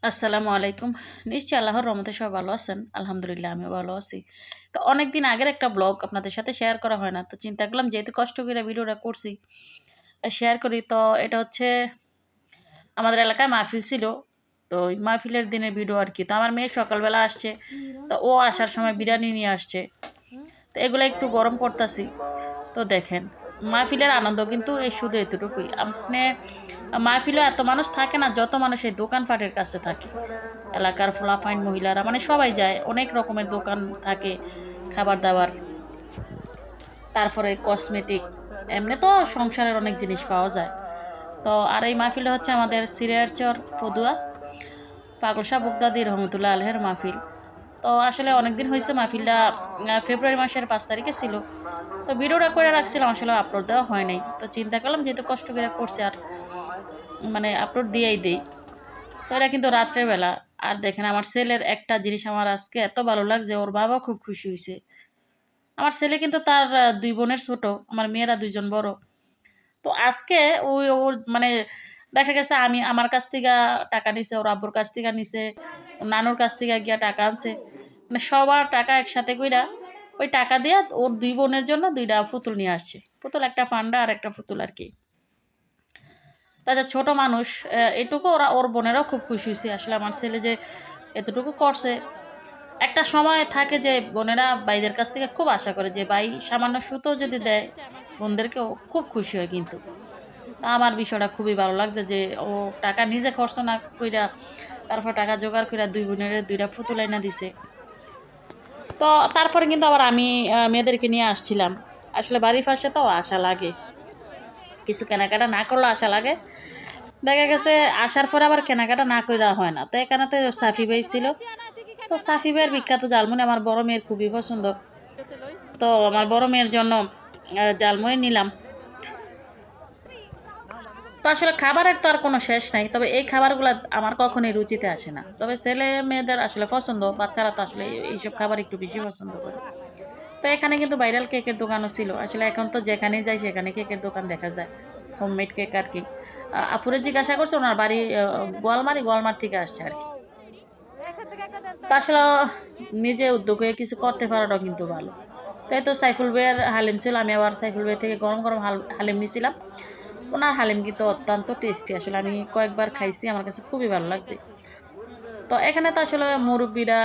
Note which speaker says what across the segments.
Speaker 1: আসসালামু আলাইকুম। নিশ্চয়ই আল্লাহর রহমতে সবাই ভালো আছেন। আলহামদুলিল্লাহ আমিও ভালো আছি। তো অনেকদিন আগের একটা ব্লগ আপনাদের সাথে শেয়ার করা হয় না। তো চিন্তা করলাম যেহেতু কষ্ট করে ভিডিওটা করছি, শেয়ার করি। তো এটা হচ্ছে আমাদের এলাকায় মাহফিল ছিল। তো ওই মাহফিলের দিনের ভিডিও আরকি। তো আমার মেয়ে সকালবেলা আসছে। তো ও আসার সময় বিরিয়ানি নিয়ে আসছে। তো এগুলা একটু গরম করতাছি। তো দেখেন, মাহফিলের আনন্দ কিন্তু শুধু এতটুকুই। আপনি মাহফিলে এত মানুষ থাকে না, যত মানুষ এই দোকানপাটের কাছে থাকে। এলাকার ফোলাফাইন মহিলারা মানে সবাই যায়, অনেক রকমের দোকান থাকে, খাবার-দাবার, তারপরে কসমেটিক, এমনি তো সংসারের অনেক জিনিস পাওয়া যায়। তো আর এই মাহফিলটা হচ্ছে আমাদের সিরিয়ারচর ফদুয়া পাগলশাহ বুগদাদি রহমতুল্লাহ আলহের মাহফিল। তো আসলে অনেকদিন হয়েছে মাহফিলটা ফেব্রুয়ারি মাসের 5 তারিখে ছিল। তো ভিডিওটা করে রাখছিলাম, আসলে আপলোড দেওয়া হয় নাই। তো চিন্তা করলাম যেহেতু কষ্ট করে করছে আর মানে আপলোড দিয়েই দেই। তো এটা কিন্তু রাত্রের বেলা। আর দেখেন আমার ছেলের একটা জিনিস আমার আজকে এত ভালো লাগছে, ওর বাবাও খুব খুশি হয়েছে। আমার ছেলে কিন্তু তার 2 বোনের ছোট, আমার মেয়েরা 2 জন বড়। তো আজকে ওর মানে দেখা গেছে আমি আমার কাছ থেকে টাকা নিছে, ওর আব্বুর কাছ থেকে নিছে, ওর নানুর কাছ থেকে গিয়া টাকা আনছে। মানে সবার টাকা একসাথে কইরা ওই টাকা দিয়া ওর 2 বোনের জন্য 2টা পুতুল নিয়ে আসছে। পুতুল, একটা পান্ডা আর একটা পুতুল আরকি। তাছাড়া ছোট মানুষ এটুকু ওর বোনেরাও খুব খুশি হয়েছে। আসলে আমার ছেলে যে এতটুকু করছে, একটা সময় থাকে যে বোনেরা ভাইদের কাছ থেকে খুব আশা করে যে ভাই সামান্য সুতো যদি দেয় বোনদেরকেও খুব খুশি হয় কিন্তু। তা আমার বিষয়টা খুবই ভালো লাগছে যে ও টাকা নিজে খরচ না কইরা তারপর টাকা জোগাড় কইরা 2 বোনের 2টা পুতুল আইনা দিছে। তো তারপরে কিন্তু আবার আমি মেয়েদেরকে নিয়ে আসছিলাম। আসলে বাড়ির পাশে তো আশা লাগে, কিছু কেনাকাটা না করলেও আশা লাগে। দেখা গেছে আসার পরে আবার কেনাকাটা না কইরা হয় না। তো এখানে তো সাফি ভাই ছিল। তো সাফি ভাইয়ের বিখ্যাত জালমুড়ি আমার বড় মেয়ের খুবই পছন্দ। তো আমার বড় মেয়ের জন্য জালমুড়ি নিলাম। তো আসলে খাবারের তো আর কোনো শেষ নাই। তবে এই খাবারগুলো আমার কখনোই রুচিতে আসে না। তবে ছেলে মেয়েদের আসলে পছন্দ। বাচ্চারা তো আসলে এইসব খাবার একটু বেশি পছন্দ করে। তো এখানে কিন্তু ভাইরাল কেকের দোকানও ছিল। আসলে এখন তো যেখানেই যাই সেখানে কেকের দোকান দেখা যায়। হোমমেড কেক আরকি। আপুরে জিজ্ঞাসা করছে ওনার বাড়ি গোয়ালমার থেকে আসছে আরকি। তো আসলে নিজে উদ্যোগ হয়ে কিছু করতে পারাটাও কিন্তু ভালো। তাই তো সাইফুল ভাইয়ের হালিম ছিল, আমি আবার সাইফুল ভাই থেকে গরম গরম হালিম নিয়েছিলাম। ওনার হালিম কিন্তু অত্যন্ত টেস্টি, আসলে আমি কয়েকবার খাইছি, আমার কাছে খুবই ভালো লাগছে। তো এখানে তো আসলে মুরব্বীরা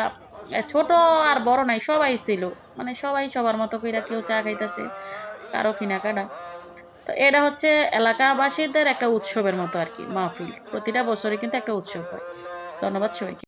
Speaker 1: ছোট আর বড় নাই, সবাই ছিল। মানে সবাই সবার মতো কইরা কেউ চা খাইতেছে, কারো কেনাকাটা। তো এটা হচ্ছে এলাকাবাসীদের একটা উৎসবের মতো আর কি মাহফিল। প্রতিটা বছরে কিন্তু একটা উৎসব হয়। ধন্যবাদ সবাইকে।